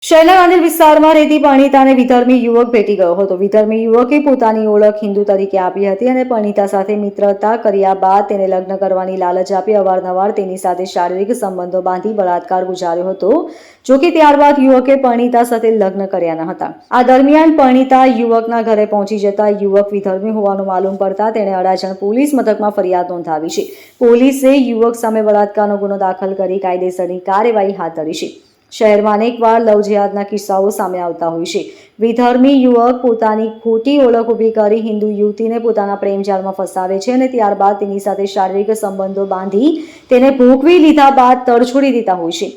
શહેરના ગાંધીનગર વિસ્તારમાં રહેતી પરિણીતાને વિધર્મી યુવક ભેટી ગયો હતો. વિધર્મી યુવકે પોતાની ઓળખ હિન્દુ તરીકે આપી હતી અને પરિણીતા સાથે મિત્રતા કર્યા બાદ તેને લગ્ન કરવાની લાલચ આપી અવારનવાર તેની સાથે શારીરિક સંબંધો બાંધી બળાત્કાર ગુજાર્યો હતો. જોકે ત્યારબાદ યુવકે પરિણીતા સાથે લગ્ન કર્યા ન હતા. આ દરમિયાન પરિણીતા યુવકના ઘરે પહોંચી જતા યુવક વિધર્મી હોવાનું માલુમ પડતા તેણે અડાજણ પોલીસ મથકમાં ફરિયાદ નોંધાવી છે. પોલીસે યુવક સામે બળાત્કારનો ગુનો દાખલ કરી કાયદેસરની કાર્યવાહી હાથ ધરી છે. શહેરમાં અનેકવાર લવ જેહાદના કિસ્સાઓ સામે આવતા હોય છે. વિધર્મી યુવક પોતાની ખોટી ઓળખ ઊભી કરી હિન્દુ યુવતીને પોતાના પ્રેમજાળમાં ફસાવે છે અને ત્યારબાદ તેની સાથે શારીરિક સંબંધો બાંધી તેને ભોગવી લીધા બાદ તડછોડી દેતા હોય છે.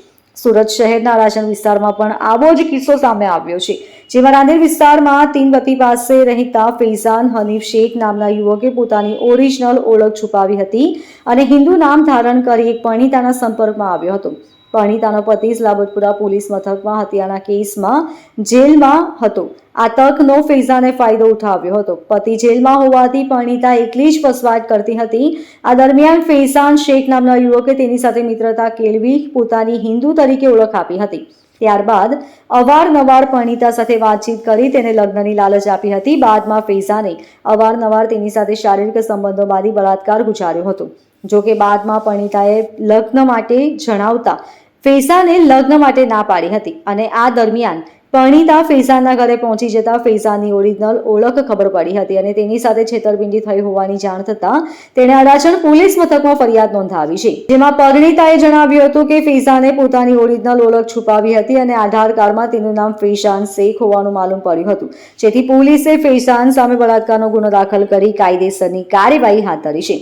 સુરત શહેરના અડાજણ વિસ્તારમાં પણ આવો જ કિસ્સો સામે આવ્યો છે, જેમાં રાંદેર વિસ્તારમાં તીનવતી પાસે રહેતા ફૈઝાન હનીફ શેખ નામના યુવકે પોતાની ઓરિજિનલ ઓળખ છુપાવી હતી અને હિન્દુ નામ ધારણ કરી એક પરિણીતાના સંપર્કમાં આવ્યો હતો. પરિણીતાનો પતિ લાબતપુરા પોલીસ મથકમાં હત્યાના કેસમાં જેલમાં હતો. આ તકનો ફૈઝાને ફાયદો ઉઠાવ્યો હતો. પતિ જેલમાં હોવાથી પરિણીતા એકલી જ વસવાટ કરતી હતી. આ દરમિયાન ફૈઝાન શેખ નામના યુવકે તેની સાથે મિત્રતા કેળવી પોતાની હિન્દુ તરીકે ઓળખ આપી હતી. ત્યારબાદ અવારનવાર પરિણીતા સાથે વાતચીત કરી તેને લગ્નની લાલચ આપી હતી. બાદમાં ફૈઝાને અવારનવાર તેની સાથે શારીરિક સંબંધો બાંધી બળાત્કાર ગુજાર્યો હતો. જોકે બાદમાં પરિણીતાએ લગ્ન માટે જણાવતા ફૈઝાને લગ્ન માટે ના પાડી હતી અને આ દરમિયાન પરિણીતા ફૈઝાનના ઘરે પહોંચી જતા ફૈઝાનની ઓરિજિનલ ઓળખ ખબર પડી હતી અને તેની સાથે છેતરપિંડી થઈ હોવાની જાણ થતાં તેણે અડાજણ પોલીસ મથકમાં ફરિયાદ નોંધાવી છે, જેમાં પરિણીતાએ જણાવ્યું હતું કે ફૈઝાને પોતાની ઓરિજિનલ ઓળખ છુપાવી હતી અને આધાર કાર્ડમાં તેનું નામ ફૈઝાન શેખ હોવાનું માલુમ પડ્યું હતું, જેથી પોલીસે ફૈઝાન સામે બળાત્કારનો ગુનો દાખલ કરી કાયદેસરની કાર્યવાહી હાથ ધરી છે.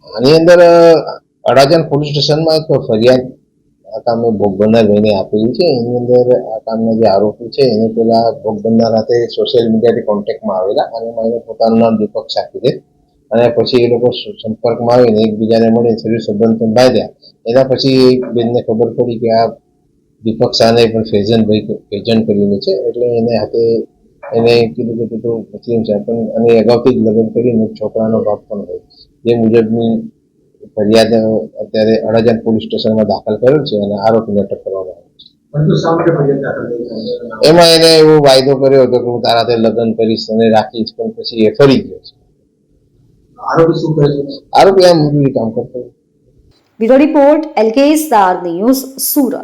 આની અંદર અડાજણ પોલીસ સ્ટેશનમાં એક ફરિયાદ આ કામે ભોગ બનનાર ભાઈને આપેલી છે. એની અંદર આ કામના જે આરોપી છે એને પેલા ભોગ બનનાર સાથે સોશિયલ મીડિયાથી કોન્ટેક્ટમાં આવેલા અને એમાં એને પોતાનું નામ દીપક સાકી દે અને પછી એ લોકો સંપર્કમાં આવીને એકબીજાને મળીને શરીર સંબંધ બાંધ્યા. એના પછી બેનને ખબર પડી કે આ દીપક શાહને પણ ફેજન કરીને છે, એટલે એને હાથે એને કીધું કે તું તો મુસ્લિમ છે પણ અને અગાઉથી જ લગ્ન કરીને છોકરાનો બાપ પણ હોય. જે મુજબની ફરિયાદ અત્યારે અડાજણ પોલીસ સ્ટેશનમાં દાખલ કરેલ છે અને આરોપીને અટક કરવામાં આવે છે. એમાં એને એવો વાયદો કર્યો હતો કે હું તારા સાથે લગ્ન કરીશ અને રાખીશ, પણ પછી એ ફરી ગયો છે. આરોપી શું કરે છે? આરોપી આ મજૂરી કામ કરતો. Bureau report LK star news, Surat.